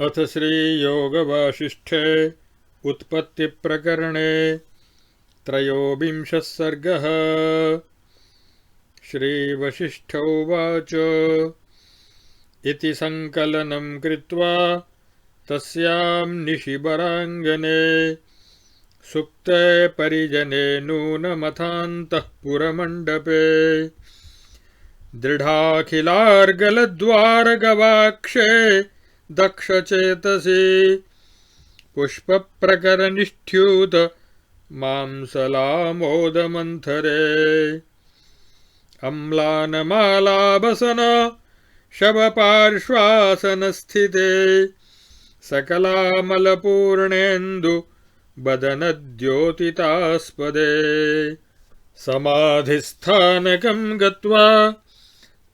अथ श्रीयोगवासिष्ठे उत्पत्तिप्रकरणे त्रयोविंशः सर्गः। श्रीवसिष्ठोवाच इति सङ्कलनं कृत्वा तस्यां निशिबराङ्गने सुप्ते परिजने नूनमथान्तःपुरमण्डपे दृढाखिलार्गलद्वारगवाक्षे दक्षचेतसि पुष्पप्रकरनिष्ठ्यूत मांसलामोदमन्थरे अम्लानमालाबसन शवपार्श्वासनस्थिते सकलामलपूर्णेन्दु बदनद्योतितास्पदे समाधिस्थानकं गत्वा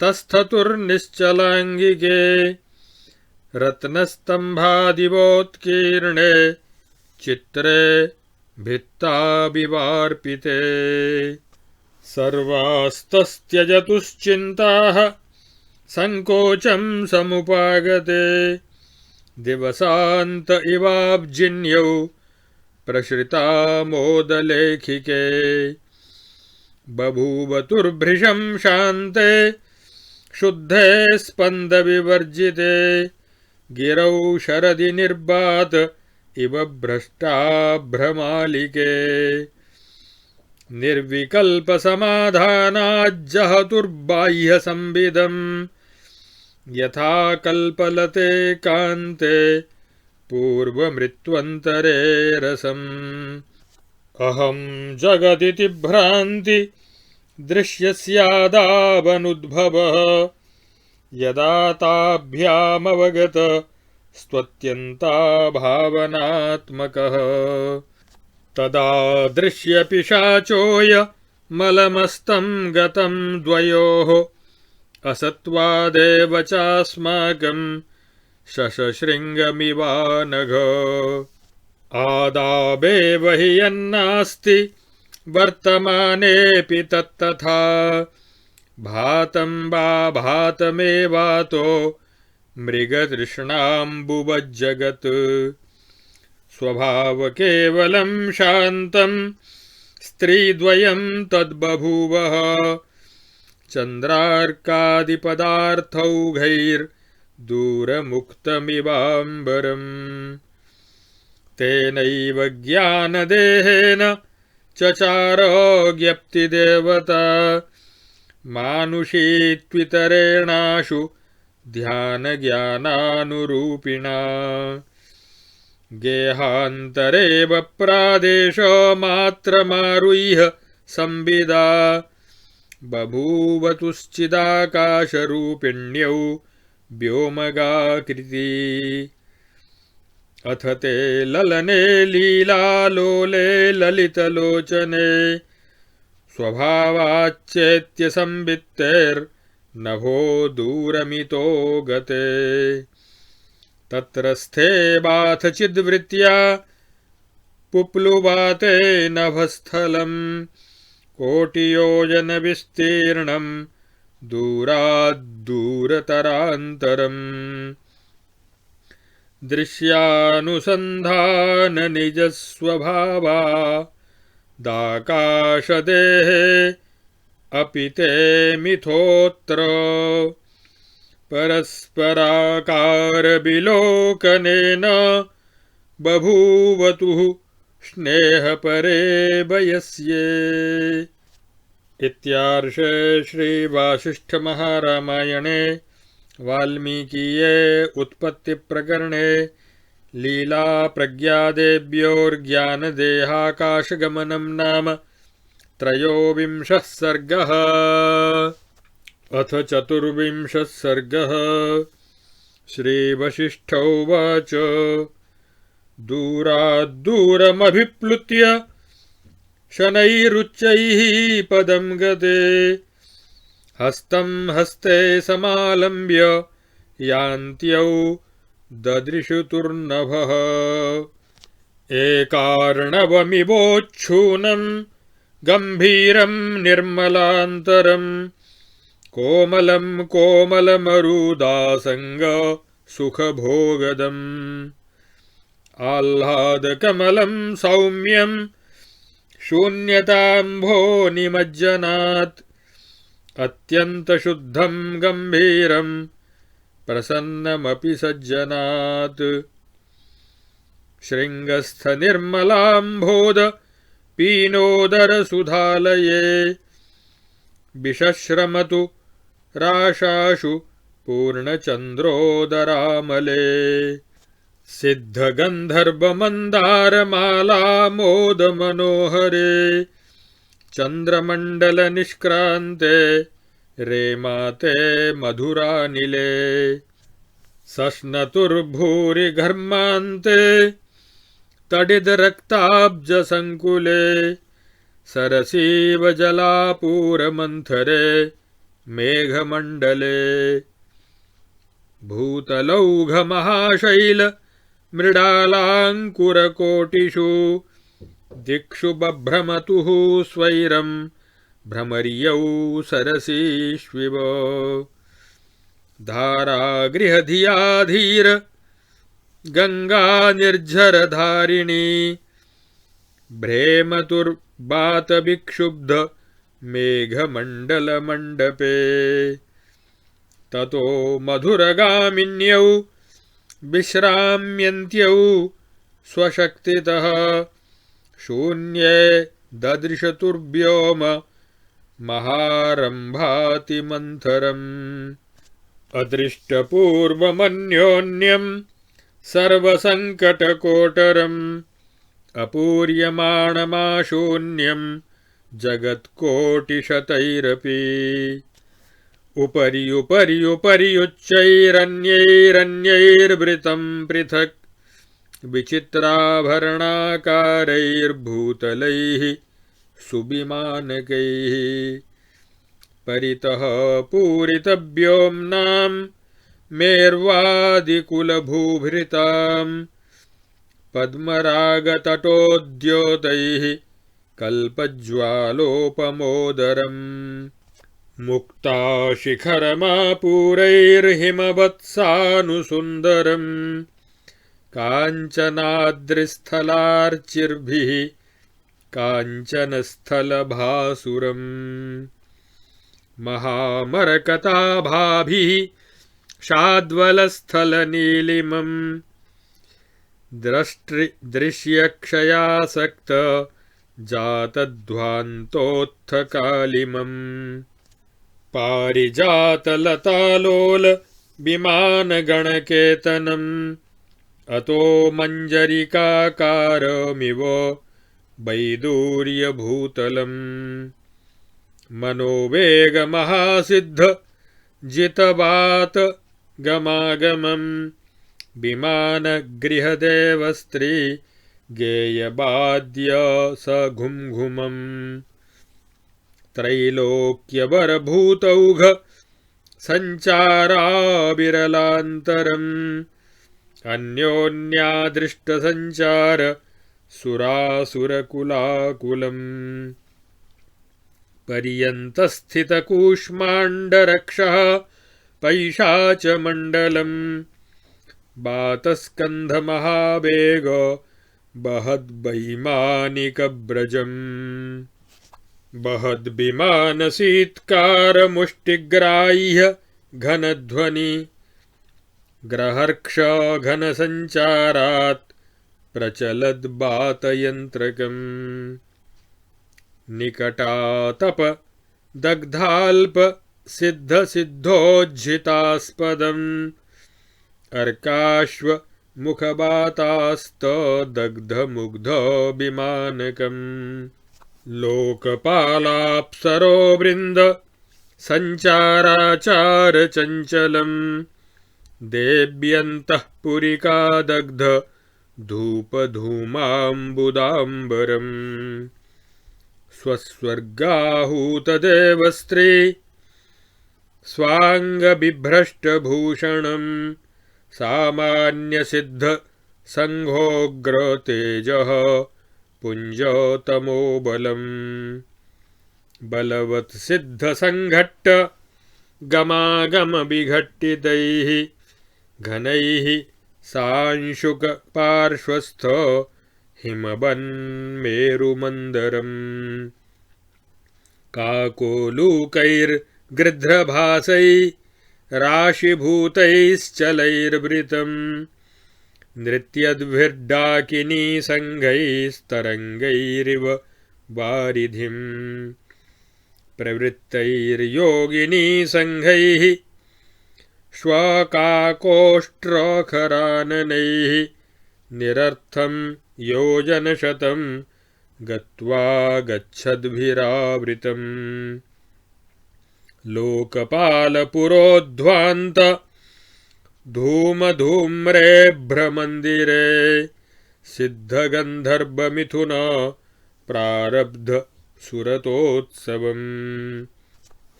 तस्थतुर्निश्चलाङ्गिके रत्नस्तम्भादिवोत्कीर्णे चित्रे भित्ताभिवार्पिते सर्वास्तस्त्यजतुश्चिन्ताः सङ्कोचं समुपागते दिवसान्त इवाब्जिन्यौ प्रसृतामोदलेखिके बभूवतुर्भृशं शान्ते शुद्धे स्पन्दविवर्जिते गिरौ शरदि निर्बात इव भ्रष्टाभ्रमालिके निर्विकल्पसमाधानाज्जहतुर्बाह्यसंविदम् यथा कल्पलते कान्ते पूर्वमृत्वन्तरे रसम् अहं जगदिति भ्रान्ति दृश्यस्यादावनुद्भवः यदा ताभ्यामवगत स्त्वत्यन्ता भावनात्मकः तदा दृश्यपिशाचोय मलमस्तं गतं द्वयोः असत्वादेव चास्माकं शशशृङ्गमिवानघ आदावेव हि यन्नास्ति वर्तमानेऽपि तत्तथा भातं वा भातमेवातो मृगतृष्णाम्बुवज्जगत् स्वभावकेवलं शान्तं स्त्रीद्वयं तद्बभूवः चन्द्रार्कादिपदार्थौघैर्दूरमुक्तमिवाम्बरम् तेनैव ज्ञानदेहेन चचारोऽज्ञप्तिदेवता मानुषीत्वितरेणाशु ध्यानज्ञानानुरूपिणा गेहान्तरेव प्रादेशो मात्रमारुह्य संविदा बभूवतुश्चिदाकाशरूपिण्यौ व्योमगाकृती अथ ते ललने लीलालोले ललितलोचने स्वभावाच्चेत्यसंवित्तेर्नभो दूरमितो गते तत्रस्थे बाथ चिद्वृत्त्या पुप्लुवाते नभस्थलं कोटियोजनविस्तीर्णं दूराद्दूरतरान्तरम् दृश्यानुसन्धाननिजस्वभावा दाकाशदेहे अपि ते मिथोऽत्र परस्पराकारविलोकनेन बभूवतुः स्नेहपरे वयस्ये। इत्यार्षे श्रीवासिष्ठमहारामायणे वाल्मीकीये उत्पत्तिप्रकरणे लीलाप्रज्ञादेव्योर्ज्ञानदेहाकाशगमनं नाम त्रयोविंशः सर्गः। अथ चतुर्विंशः सर्गः। श्रीवसिष्ठोवाच दूराद्दूरमभिप्लुत्य शनैरुच्चैः पदं गते हस्तं हस्ते समालम्ब्य यान्त्यौ ददृशुतुर्नभः एकार्णवमिवोच्छूनं गम्भीरं निर्मलान्तरं कोमलं कोमलमरुदासंग सुखभोगदम् आह्लादकमलं सौम्यं शून्यताम्भो निमज्जनात् अत्यन्तशुद्धं गम्भीरं प्रसन्नमपि सज्जनात् शृङ्गस्थनिर्मलाम्भोद पीनोदरसुधालये विशश्रमतु राशाशु पूर्णचन्द्रोदरामले सिद्धगन्धर्वमन्दारमालामोदमनोहरे चन्द्रमण्डलनिष्क्रान्ते रेमाते मधुरानिले सश्नतुर्भूरिघर्मान्ते तडिदरक्ताब्जसङ्कुले सरसीवजलापूरमन्थरे मेघमण्डले भूतलौघमहाशैल मृडालाङ्कुरकोटिषु दिक्षु बभ्रमतुः स्वैरं भ्रमर्यौ सरसीष्विव धारागृहधियाधीर गङ्गा निर्झरधारिणी भ्रेमतुर्बातविक्षुब्ध मेघमण्डलमण्डपे ततो मधुरगामिन्यौ विश्राम्यन्त्यौ स्वशक्तितः शून्ये ददृशतुर्व्योम महारम्भातिमन्थरम् अदृष्टपूर्वमन्योन्यं सर्वसङ्कटकोटरम् अपूर्यमाणमाशून्यं जगत्कोटिशतैरपि उपरि उपरि उपरि उच्चैरन्यैरन्यैर्वृतं पृथक् विचित्राभरणाकारैर्भूतलैः सुविमानकैः परितः पूरितव्योम्नां मेर्वादिकुलभूभृतां पद्मरागतटोद्योतैः कल्पज्वालोपमोदरम् मुक्ताशिखरमापूरैर्हिमवत्सानुसुन्दरम् काञ्चनाद्रिस्थलार्चिर्भिः काञ्चनस्थलभासुरम् महामरकताभाभिः शाद्वलस्थलनीलिमम् दृश्यक्षयासक्त जातध्वान्तोत्थकालिमम् पारिजातलतालोल विमानगणकेतनम् अतो मञ्जरिकाकारमिव वैदूर्यभूतलम् मनोवेगमहासिद्ध जितवात गमागमम् विमानगृहदेवस्त्री गेयवाद्य स घुम्घुमम् त्रैलोक्यवरभूतौघ सञ्चाराविरलान्तरम् अन्योन्यादृष्टसञ्चार सुरासुरकुलाकुलम् पर्यन्तस्थितकूष्माण्डरक्षः पैशाचमण्डलम् बातस्कन्धमहावेग बहद्वैमानिकव्रजम् बहद्विमानसीत्कारमुष्टिग्राह्य घनध्वनि ग्रहर्क्ष घनसञ्चारात् प्रचलद्बातयन्त्रकम् निकटातप दग्धाल्प सिद्धसिद्धोज्झितास्पदम् अर्काश्व मुखबातास्तदग्धमुग्ध विमानकम् लोकपालाप्सरो वृन्द सञ्चाराचारचञ्चलम् देव्यन्तः पुरिकादग्ध धूपधूमाम्बुदाम्बरम् स्वस्वर्गाहूतदेवस्त्री स्वाङ्गबिभ्रष्टभूषणम् सामान्यसिद्ध संघोग्रतेजः पुञ्जतमोबलम् बलवत्सिद्धसङ्घट्ट गमागमविघट्टितैः घनैः सांशुकपार्श्वस्थ हिमवन्मेरुमन्दरम् काकोलूकैर्गृध्रभासैराशिभूतैश्चलैर्वृतम् नृत्यद्भिर्डाकिनीसङ्घैस्तरङ्गैरिव वारिधिम् प्रवृत्तैर्योगिनीसङ्घैः श्वकाकोष्ट्रखराननैः निरर्थं योजनशतं गत्वा गच्छद्भिरावृतम् लोकपालपुरोध्वान्त धूमधूम्रेभ्रमन्दिरे सिद्धगन्धर्वमिथुन प्रारब्ध सुरतोत्सवम्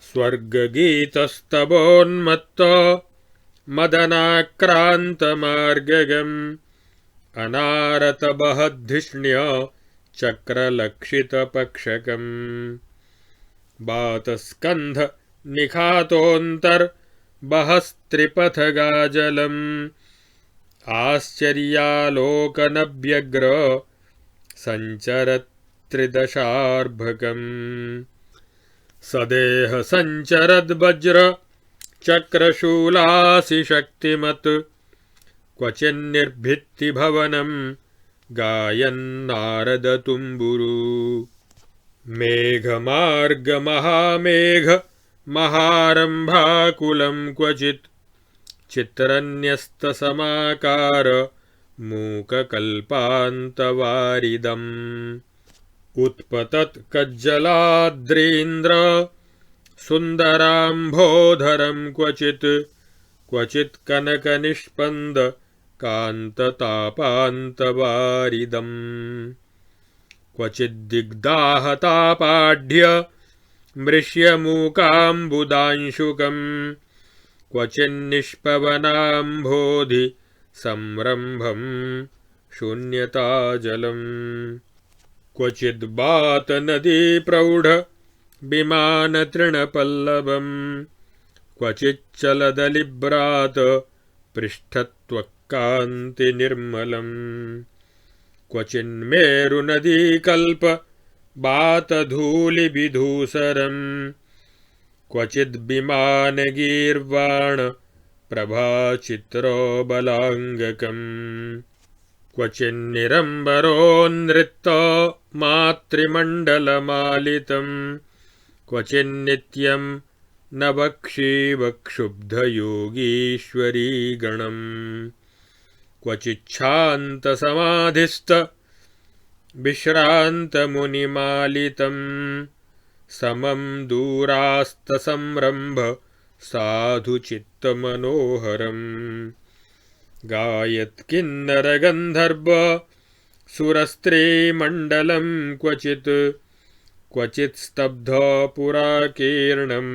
स्वर्गगीतस्तवोन्मत्त मदनाक्रान्तमार्गगम् अनारतबहद्धिष्ण्य चक्रलक्षितपक्षकम् बातस्कन्ध निखातोऽन्तर्बहस्त्रिपथगाजलम् आश्चर्यालोकनव्यग्र सञ्चरत्रिदशार्भकम् सदेह सञ्चरद्वज्र चक्रशूलासिशक्तिमत् क्वचिन्निर्भित्तिभवनम् गायन्नारदतुम्बुरु मेघमार्गमहामेघ महारम्भाकुलं क्वचित् चित्रन्यस्तसमाकार मूककल्पान्तवारिदम् उत्पतत्कज्जलाद्रीन्द्र सुन्दराम्भोधरं क्वचित् क्वचित् कनकनिष्पन्द कान्ततापान्तवारिदम् क्वचिद्दिग्दाहतापाढ्य मृष्यमूकाम्बुदांशुकम् क्वचिन्निष्पवनाम्भोधि संरम्भं शून्यताजलम् क्वचिद्बातनदीप्रौढ विमानतृणपल्लवम् क्वचिच्चलदलिभ्रात पृष्ठत्वक्कान्तिनिर्मलम् क्वचिन्मेरुनदीकल्प बातधूलिविधूसरम् क्वचिद्विमानगीर्वाण प्रभाचित्रोबलाङ्गकम् क्वचिन्निरम्बरोन्नृत्त मातृमण्डलमालितम् क्वचिन्नित्यं नवक्षीवक्षुब्धयोगीश्वरीगणम् क्वचिच्छान्तसमाधिस्थ विश्रान्तमुनिमालितम् समं दूरास्तसंरम्भ साधुचित्तमनोहरम् गायत्किन्नरगन्धर्व सुरस्त्रीमण्डलं क्वचित् क्वचित्स्तब्धपुराकीर्णं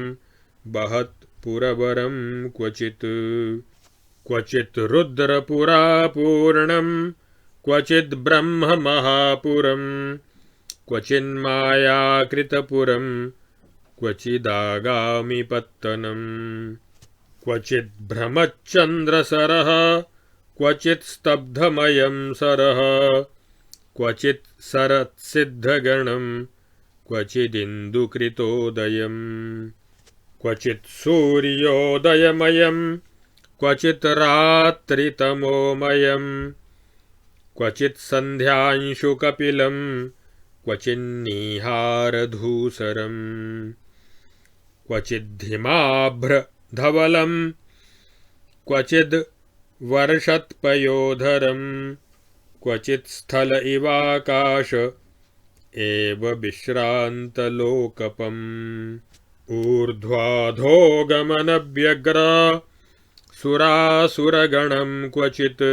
बहत्पुरवरं क्वचित् क्वचित् रुद्रपुरापूर्णं क्वचिद्ब्रह्ममहापुरम् क्वचिन्मायाकृतपुरं क्वचिदागामिपत्तनम् क्वचिद्भ्रमच्चन्द्रसरः क्वचित्स्तब्धमयं सरः क्वचित् सरत्सिद्धगणं क्वचिदिन्दुकृतोदयम् क्वचित् सूर्योदयमयं क्वचित् रात्रितमोमयम् क्वचित् सन्ध्यांशुकपिलं क्वचिन्नीहारधूसरम् क्वचिद्धिमाभ्रधवलं क्वचिद् वर्षत्पयोधरम् क्वचित् स्थल इवाकाश एव विश्रान्तलोकपम् ऊर्ध्वाधोगमनव्यग्र सुरासुरगणं क्वचित्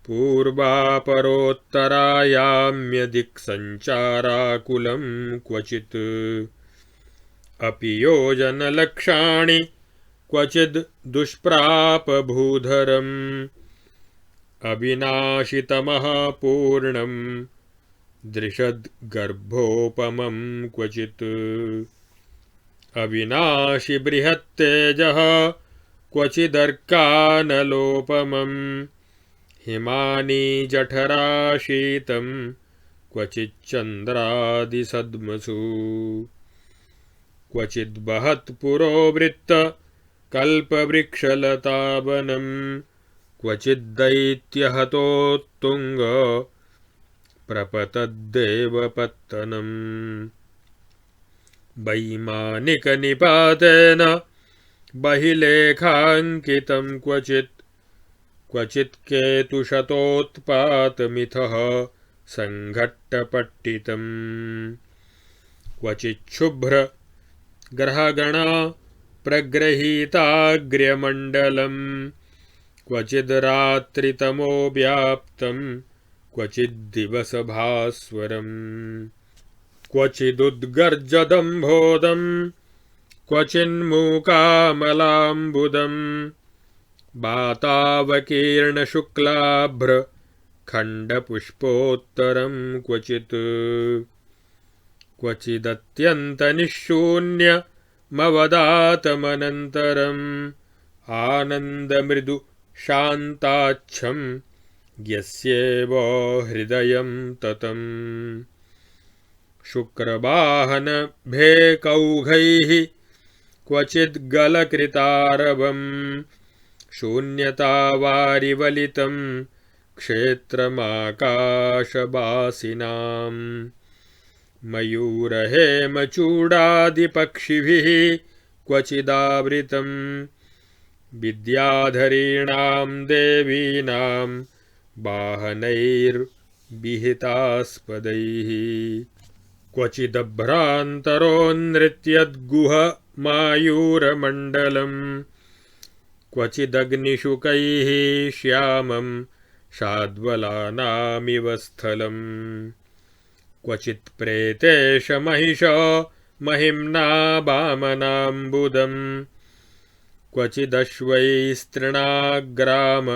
पूर्वापरोत्तरायाम्यदिक्सञ्चाराकुलं क्वचित् अपि योजनलक्षाणि क्वचिद् दुष्प्रापभूधरम् अविनाशितमः पूर्णं दृशद्गर्भोपमं क्वचित् अविनाशि बृहत्तेजः क्वचिदर्कानलोपमम् हिमानीजठराशीतं क्वचिच्चन्द्रादिसद्मसु क्वचिद्बहत्पुरोवृत्त कल्पवृक्षलतावनं क्वचिद्दैत्यहतोत्तुङ्ग प्रपतद्देवपत्तनम् वैमानिकनिपातेन बहिलेखाङ्कितं क्वचित् केतुशतोत्पातमिथः सङ्घट्टपट्टितम् क्वचिच्छुभ्र ग्रहगणा प्रगृहीताग्र्यमण्डलम् क्वचिद् रात्रितमो व्याप्तं क्वचिद्दिवसभास्वरम् क्वचिदुद्गर्जदम्भोदं क्वचिन्मूकामलाम्बुदम् वातावकीर्णशुक्लाभ्र खण्डपुष्पोत्तरं क्वचिदत्यन्तनिःशून्यमवदातमनन्तरम् आनन्दमृदु शान्ताच्छं यस्येव हृदयं ततम् शुक्रवाहनभेकौघैः क्वचिद्गलकृतारवम् शून्यतावारिवलितं क्षेत्रमाकाशवासिनाम् मयूरहेमचूडादिपक्षिभिः क्वचिदावृतं विद्याधरीणां देवीनां वाहनैर्विहितास्पदैः क्वचिदभ्रान्तरोन्नृत्यद्गुहमायूरमण्डलम् क्वचिदग्निशुकैः श्यामं शाद्वलानामिव स्थलम् क्वचित्प्रेतेशमहिष महिम्ना वामनाम्बुदम् क्वचिदश्वैस्तृणाग्राम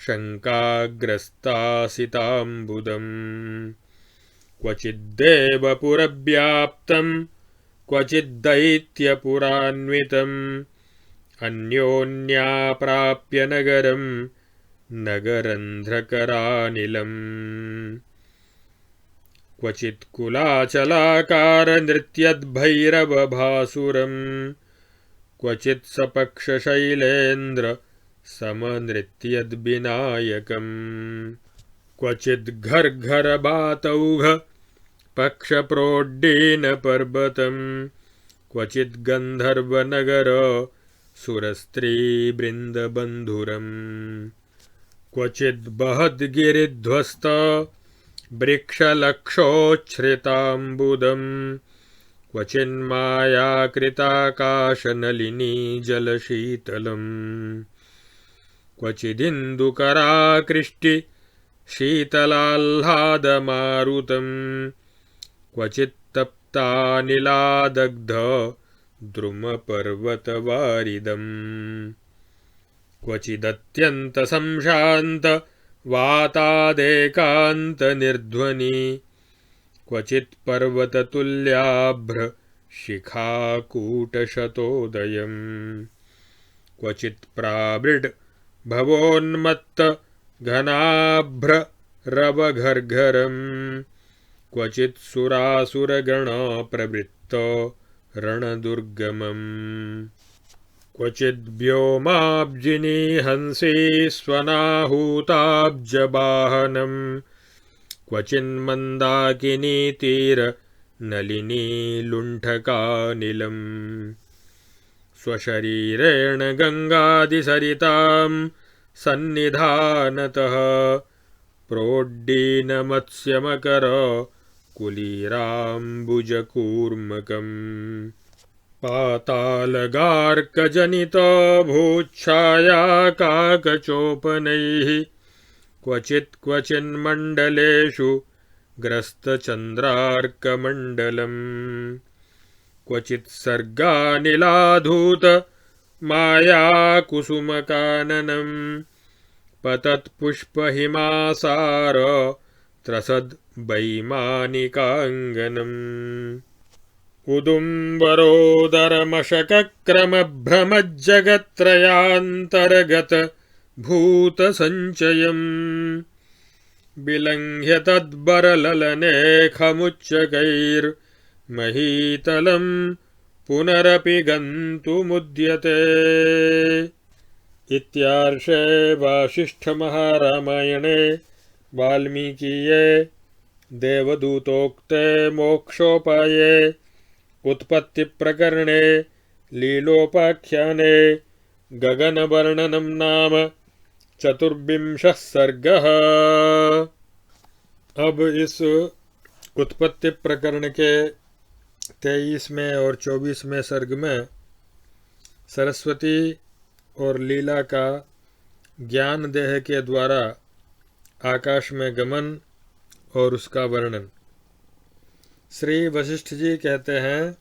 शङ्काग्रस्तासिताम्बुदम् क्वचिद्देवपुरव्याप्तं क्वचिद्दैत्यपुरान्वितम् अन्योन्याप्राप्य नगरं नगरन्ध्रकरानिलम् क्वचित्कुलाचलाकारनृत्यद्भैरवभासुरम् क्वचित्सपक्षशैलेन्द्र समनृत्यद्विनायकम् क्वचिद्घर्घरबातौघ पक्षप्रोड्डीनपर्वतम् क्वचिद्गन्धर्वनगर सुरस्त्रीवृन्दबन्धुरम् क्वचिद्बहद्गिरिध्वस्त वृक्षलक्षोच्छ्रिताम्बुदम् क्वचिन्मायाकृताकाशनलिनी जलशीतलम् क्वचिदिन्दुकराकृष्टि शीतलाह्लादमारुतम् क्वचित्तप्तानिलादग्ध द्रुमपर्वतवारिदम् क्वचिदत्यन्तसंशान्त वातादेकान्तनिर्ध्वनि क्वचित्पर्वततुल्याभ्र शिखाकूटशतोदयम् क्वचित्प्रावृड् भवोन्मत्त घनाभ्ररवघर्घरम् क्वचित्सुरासुरगणप्रवृत्त रणदुर्गमम् क्वचिद्व्योमाब्जिनीहंसी स्वनाहूताब्जवाहनम् क्वचिन्मन्दाकिनीतीरनलिनी लुण्ठकानिलम् स्वशरीरेण गङ्गादिसरितां सन्निधानतः प्रोड्डीनमत्स्यमकर कुलीराम्बुजकूर्मकम् पातालगार्कजनितभूच्छाया काकचोपनैः क्वचिन्मण्डलेषु ग्रस्तचन्द्रार्कमण्डलम् क्वचित्सर्गानिलाधूत मायाकुसुमकाननम् पतत्पुष्पहिमासार त्रसद्वैमानिकाङ्गनम् उदुम्बरोदरमशकक्रमभ्रमज्जगत्त्रयान्तर्गत भूतसञ्चयम् विलङ्घ्य तद्बरललनेखमुच्चकैर्महीतलम् पुनरपि गन्तुमुद्यते। इत्यार्षे वासिष्ठमहारामायणे वाल्मीकीये देवदूतोक्ते मोक्षोपाये उत्पत्तिप्रकरणे लीलोपाख्याने गगनवर्णनं नाम 24 सर्गः। अब इस उत्पत्ति प्रकरण के 23वें और 24वें सर्ग में सरस्वती और लीला का ज्ञान देह के द्वारा आकाश में गमन और उसका वर्णन। श्री वशिष्ठ जी कहते हैं,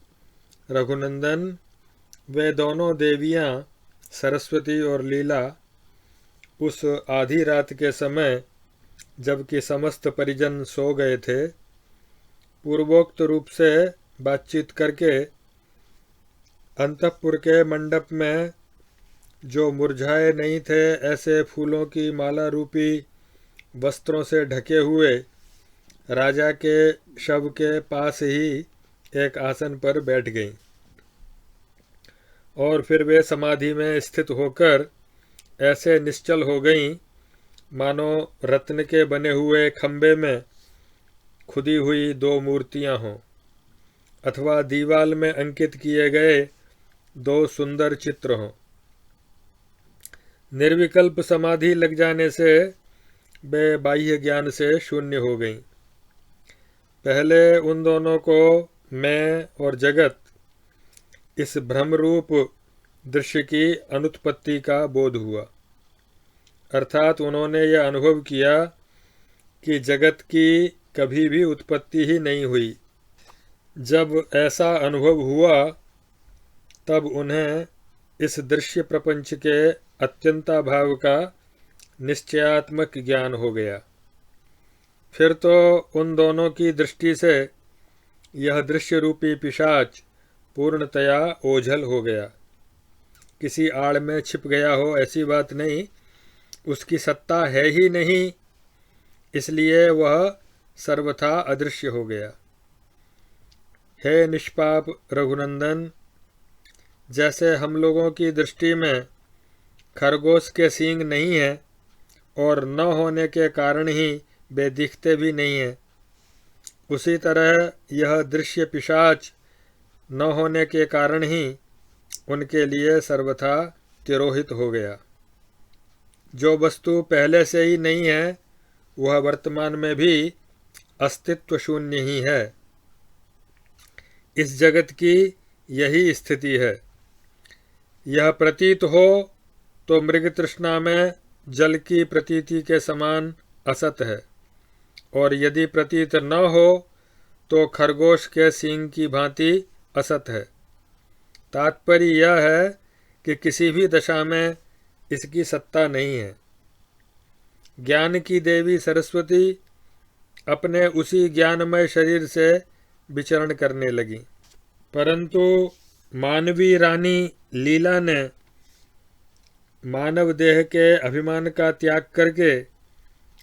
रघुनंदन, वे दोनों देवियां सरस्वती और लीला उस आधी रात के समय जबकि समस्त परिजन सो गए थे, पूर्वोक्त रूप से बातचीत करके अंतःपुर के मंडप में जो मुरझाए नहीं थे ऐसे फूलों की माला रूपी वस्त्रों से ढके हुए राजा के शव के पास ही एक आसन पर बैठ गईं और फिर वे समाधि में स्थित होकर ऐसे निश्चल हो गईं मानो रत्न के बने हुए खंबे में खुदी हुई 2 मूर्तियां हों अथवा दीवाल में अंकित किए गए 2 सुंदर चित्र हों। निर्विकल्प समाधि लग जाने से वे बाह्य ज्ञान से शून्य हो गईं। पहले उन दोनों को मैं और जगत इस भ्रमरूप दृश्य की अनुत्पत्ति का बोध हुआ, अर्थात उन्होंने यह अनुभव किया कि जगत की कभी भी उत्पत्ति ही नहीं हुई। जब ऐसा अनुभव हुआ तब उन्हें इस दृश्य प्रपंच के अत्यंताभाव का निश्चयात्मक ज्ञान हो गया। फिर तो उन दोनों की दृष्टि से यह दृश्य रूपी पिशाच पूर्णतया ओझल हो गया। किसी आड़ में छिप गया हो ऐसी बात नहीं, उसकी सत्ता है ही नहीं, इसलिए वह सर्वथा अदृश्य हो गया। हे निष्पाप रघुनंदन, जैसे हम लोगों की दृष्टि में खरगोश के सींग नहीं है और न होने के कारण ही वे दिखते भी नहीं हैं, उसी तरह यह दृश्य पिशाच न होने के कारण ही उनके लिए सर्वथा तिरोहित हो गया। जो वस्तु पहले से ही नहीं है वह वर्तमान में भी अस्तित्व शून्य ही है। इस जगत की यही स्थिति है। यह प्रतीत हो तो मृग तृष्णा में जल की प्रतीति के समान असत है, और यदि प्रतीत न हो तो खरगोश के सींग की भांति असत है। तात्पर्य यह है कि किसी भी दशा में इसकी सत्ता नहीं है। ज्ञान की देवी सरस्वती अपने उसी ज्ञानमय शरीर से विचरण करने लगी, परंतु मानवी रानी लीला ने मानव देह के अभिमान का त्याग करके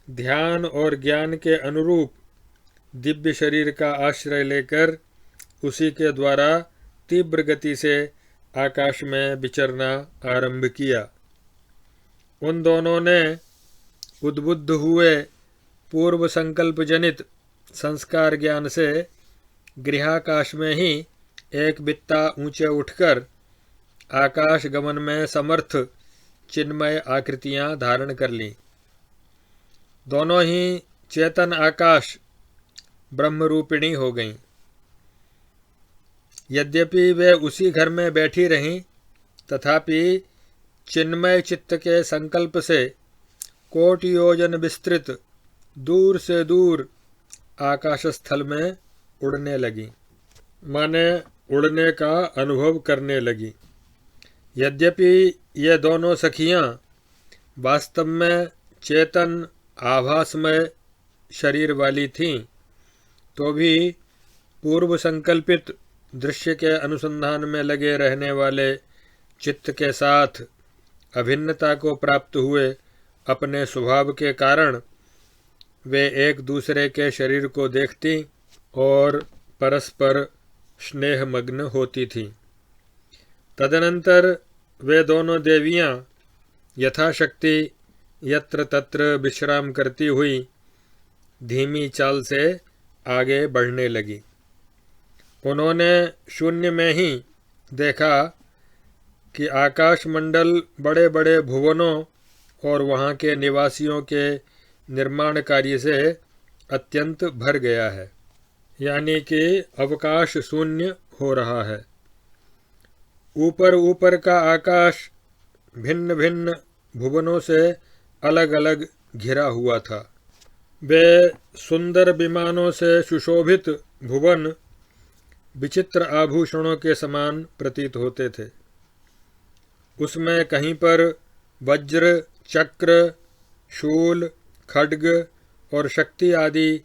ध्यान और ज्ञान के अनुरूप दिव्य शरीर का आश्रय लेकर उसी के द्वारा तीव्र गति से आकाश में विचरना आरंभ किया। उन दोनों ने उद्बुद्ध हुए पूर्व संकल्प जनित संस्कार ज्ञान से गृहाकाश में ही एक बित्ता ऊंचे उठकर आकाश गमन में समर्थ चिन्मय आकृतियां धारण कर लीं। दोनों ही चेतन आकाश ब्रह्मरूपिणी हो गईं। यद्यपि वे उसी घर में बैठी रहीं, तथापि चिन्मय चित्त के संकल्प से कोटि योजन विस्तृत दूर से दूर आकाश स्थल में उड़ने लगी, माने उड़ने का अनुभव करने लगी। यद्यपि ये दोनों सखियां वास्तव में चेतन आभासमय शरीर वाली थीं, तो भी पूर्व संकल्पित दृश्य के अनुसंधान में लगे रहने वाले चित्त के साथ अभिन्नता को प्राप्त हुए अपने स्वभाव के कारण वे एक दूसरे के शरीर को देखती और परस्पर स्नेहमग्न होती थीं। तदनंतर वे दोनों देवियां यथाशक्ति यत्र तत्र विश्राम करती हुई धीमी चाल से आगे बढ़ने लगी। उन्होंने शून्य में ही देखा कि आकाशमंडल बड़े बड़े भुवनों और वहाँ के निवासियों के निर्माण कार्य से अत्यंत भर गया है, यानी कि अवकाश शून्य हो रहा है। ऊपर ऊपर का आकाश भिन्न भिन्न भुवनों से अलग अलग घिरा हुआ था। वे सुंदर विमानों से सुशोभित भुवन विचित्र आभूषणों के समान प्रतीत होते थे। उसमें कहीं पर वज्र, चक्र, शूल, खड्ग और शक्ति आदि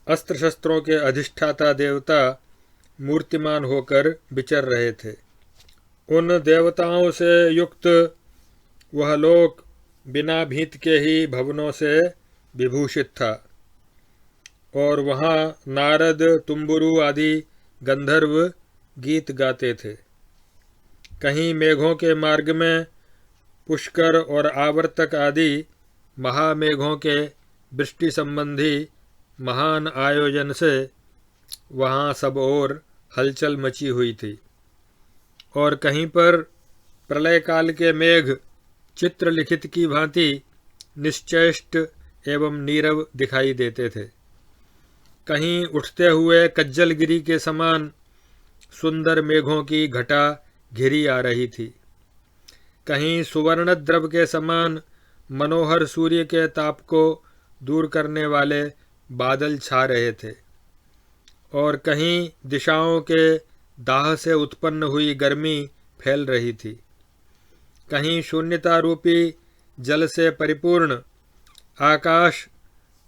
अस्त्र शस्त्रों के अधिष्ठाता देवता मूर्तिमान होकर विचर रहे थे। उन देवताओं से युक्त वह लोक बिना भीत के ही भवनों से विभूषित था और वहाँ नारद, तुम्बुरु आदि गंधर्व गीत गाते थे। कहीं मेघों के मार्ग में पुष्कर और आवर्तक आदि महामेघों के वृष्टि संबंधी महान आयोजन से वहाँ सब ओर हलचल मची हुई थी और कहीं पर प्रलय काल के मेघ चित्रलिखित की भांति निश्चेष्ट एवं नीरव दिखाई देते थे। कहीं उठते हुए कज्जलगिरी के समान सुंदर मेघों की घटा घिरी आ रही थी। कहीं सुवर्ण द्रव के समान मनोहर सूर्य के ताप को दूर करने वाले बादल छा रहे थे और कहीं दिशाओं के दाह से उत्पन्न हुई गर्मी फैल रही थी। कहीं शून्यता रूपी जल से परिपूर्ण आकाश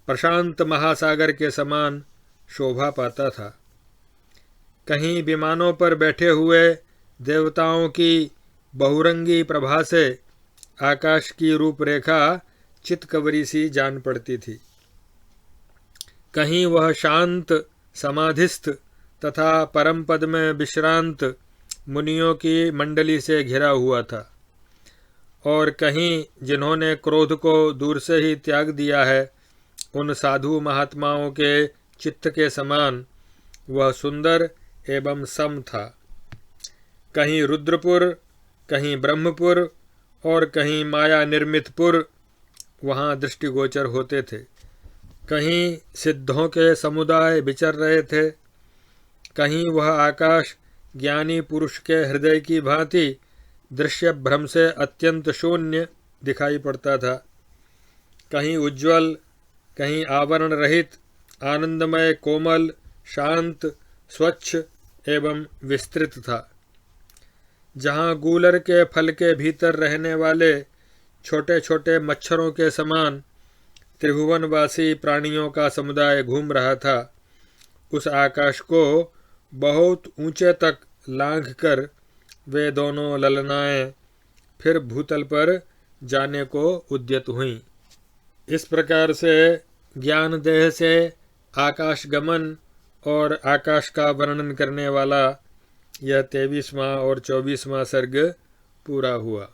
प्रशांत महासागर के समान शोभा पाता था। कहीं विमानों पर बैठे हुए देवताओं की बहुरंगी प्रभा से आकाश की रूपरेखा चितकबरी सी जान पड़ती थी। कहीं वह शांत समाधिस्थ तथा परम पद में विश्रांत मुनियों की मंडली से घिरा हुआ था और कहीं जिन्होंने क्रोध को दूर से ही त्याग दिया है उन साधु महात्माओं के चित्त के समान वह सुंदर एवं सम था। कहीं रुद्रपुर, कहीं ब्रह्मपुर और कहीं माया निर्मितपुर वहाँ दृष्टिगोचर होते थे। कहीं सिद्धों के समुदाय विचर रहे थे। कहीं वह आकाश ज्ञानी पुरुष के हृदय की भांति दृश्य भ्रम से अत्यंत शून्य दिखाई पड़ता था। कहीं उज्ज्वल, कहीं आवरण रहित, आनंदमय, कोमल, शांत, स्वच्छ एवं विस्तृत था। जहाँ गूलर के फल के भीतर रहने वाले छोटे छोटे मच्छरों के समान त्रिभुवनवासी प्राणियों का समुदाय घूम रहा था, उस आकाश को बहुत ऊंचे तक लांघकर वे दोनों ललनाएं फिर भूतल पर जाने को उद्यत हुईं। इस प्रकार से ज्ञान देह से आकाश गमन और आकाश का वर्णन करने वाला यह 23वां और 24वां सर्ग पूरा हुआ।